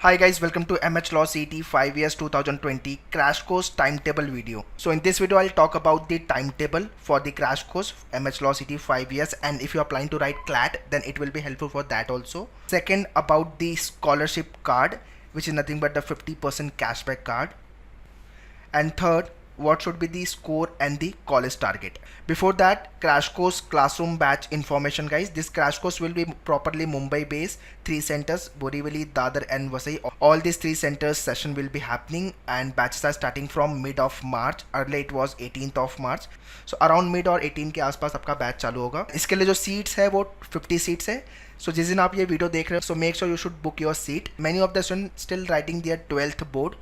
Hi guys, welcome to MHCET 5 years 2020 crash course timetable video. So in this video I'll talk about the timetable for the crash course MHCET 5 years, and if you are planning to write CLAT then it will be helpful for that also. Second, about the scholarship card, which is nothing but the 50% cashback card. And third, what should be the score and the college target. Before that, crash course classroom batch information guys. This crash course will be properly Mumbai based, 3 centers, Borivali, Dadar and VASAI. All these 3 centers session will be happening, and batches are starting from mid of March. Earlier it was 18th of March. So around mid और 18 के आसपास आपका batch चालू होगा. इसके लिए जो seats है वो 50 सीट्स है. So जिस दिन आप ये वीडियो देख रहे हो, so make sure you should book your seat. Many of the students still writing their 12th board.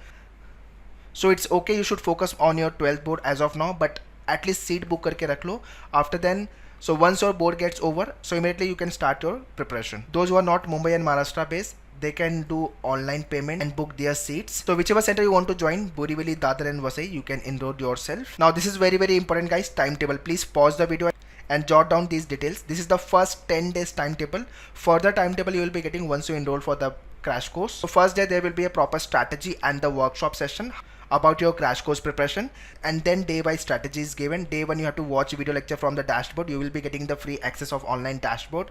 So it's okay, you should focus on your 12th board as of now, but at least seat book करके रख लो. After then, so once your board gets over, so immediately you can start your preparation. Those who are not Mumbai and Maharashtra based, they can do online payment and book their seats. So whichever center you want to join, Borivali, Dadar and VASAI, you can enroll yourself. Now this is very important guys, timetable. Please pause the video and jot down these details. This is the first 10 days timetable. Further timetable you will be getting once you enroll for the crash course. So first day there will be a proper strategy and the workshop session about your crash course preparation, and then day by strategy is given. Day 1 you have to watch video lecture from the dashboard. You will be getting the free access of online dashboard.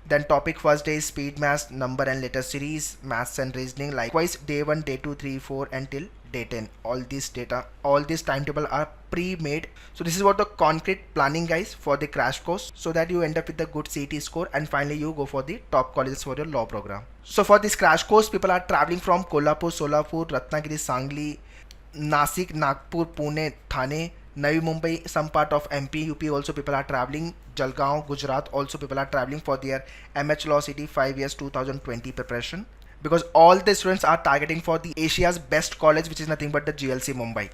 Then topic first day is speed maths, number and letter series, maths and reasoning. Likewise day 1, day 2, 3, 4 until day 10. All this data, all these timetable are pre-made. So this is what the concrete planning guys for the crash course, so that you end up with the good CET score and finally you go for the top colleges for your law program. So for this crash course, people are traveling from Kolhapur, Solapur, Ratnagiri, Sangli, Nasik, Nagpur, Pune, Thane, Navi Mumbai, some part of MP, UP also people are traveling, Jalgaon, Gujarat also people are traveling for their MHCET 5 years 2020 preparation, because all the students are targeting for the Asia's best college, which is nothing but the GLC Mumbai.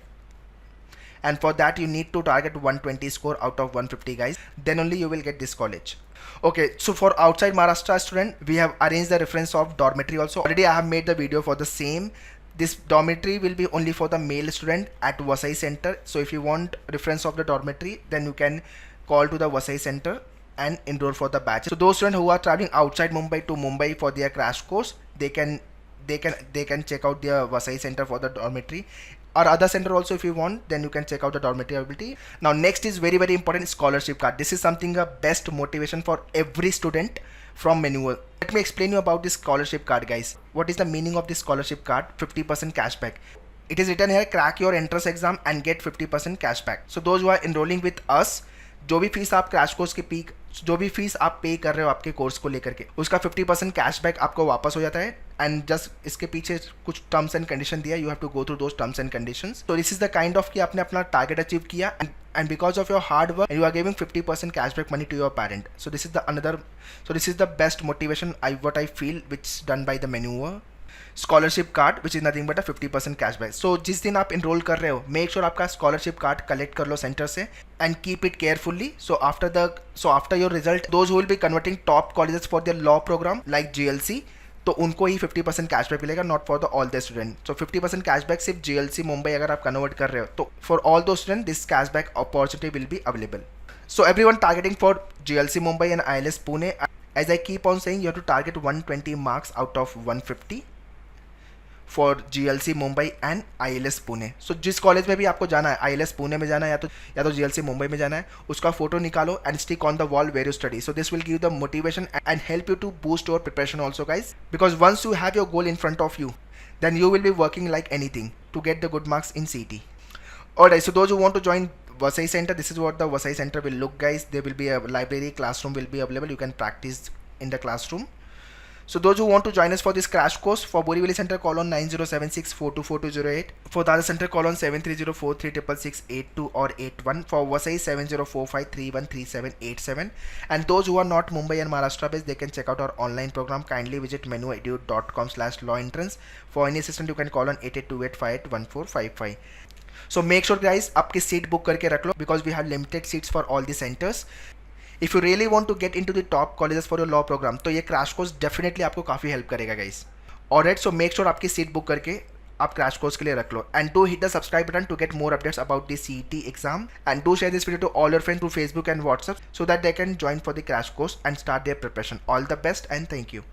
And for that you need to target 120 score out of 150 guys, then only you will get this college. Okay, so for outside Maharashtra student, we have arranged the reference of dormitory also. Already I have made the video for the same. This dormitory will be only for the male student at VASAI center. So if you want reference of the dormitory, then you can call to the VASAI center and enroll for the batch. So those students who are traveling outside Mumbai to Mumbai for their crash course, they can check out their VASAI center for the dormitory, or other center also if you want, then you can check out the dormitory availability. Now next is very important, scholarship card. This is something a best motivation for every student from Manoeuvre. Let me explain you about this scholarship card guys. What is the meaning of this scholarship card? 50% cashback. It is written here, crack your entrance exam and get 50% cashback. So those who are enrolling with us, जो भी fees आप crash course के peak, जो भी fees आप पे कर रहे हो आपके कोर्स को लेकर के, उसका 50% कैशबैक आपको वापस हो जाता है. एंड जस्ट इसके पीछे कुछ टर्म्स एंड कंडीशन दिया, you have to go through those terms and conditions. तो this is the kind of कि आपने अपना टारगेट अचीव किया, and because of your hard work you are giving 50% cashback money to your parent. So this is the best motivation what I feel which is done by the Manoeuvre scholarship card, which is nothing but a 50% cashback. So जिस दिन आप enroll कर रहे हो, make sure आपका scholarship card collect कर लो center से and keep it carefully. So after your result, those who will be converting top colleges for their law program like GLC, तो उनको ही 50% कैशबैक मिलेगा, not for the all the student. So 50% cashback सिर्फ GLC Mumbai अगर आप convert कर रहे हो, तो for all the student this cashback opportunity will be available. So everyone targeting for GLC Mumbai and ILS Pune, as I keep on saying, you have to target 120 marks out of 150 for GLC Mumbai and ILS Pune. So जिस college में भी आपको जाना है, ILS Pune में जाना है या तो GLC मुंबई में जाना है, उसका फोटो निकालो and stick on the wall where you study. So this will give the motivation and help you to boost your preparation also guys, because once you have your goal in front of you, then you will be working like anything to get the good marks in CET. Alright, so those who want to join VASAI center, this is what the VASAI center will look guys. There will be a library, classroom will be available, you can practice in the classroom. So those who want to join us for this crash course, for Borivali center call on 9076424208, for Dadar center call on 7304366682 or 81, for VASAI 7045313787, and those who are not Mumbai and Maharashtra based, they can check out our online program. Kindly visit manoeuvre.com/lawentrance. For any assistance you can call on 8828581455. So make sure guys आपकी seat book करके रख लो, because we have limited seats for all the centers. If you really want to get into the top colleges for your law program, तो ये crash course definitely आपको काफ़ी help करेगा guys. Alright, so make sure आपकी seat book करके आप crash course के लिए रख लो, and do hit the subscribe button to get more updates about the CET exam, and do share this video to all your friends through Facebook and WhatsApp so that they can join for the crash course and start their preparation. All the best and thank you.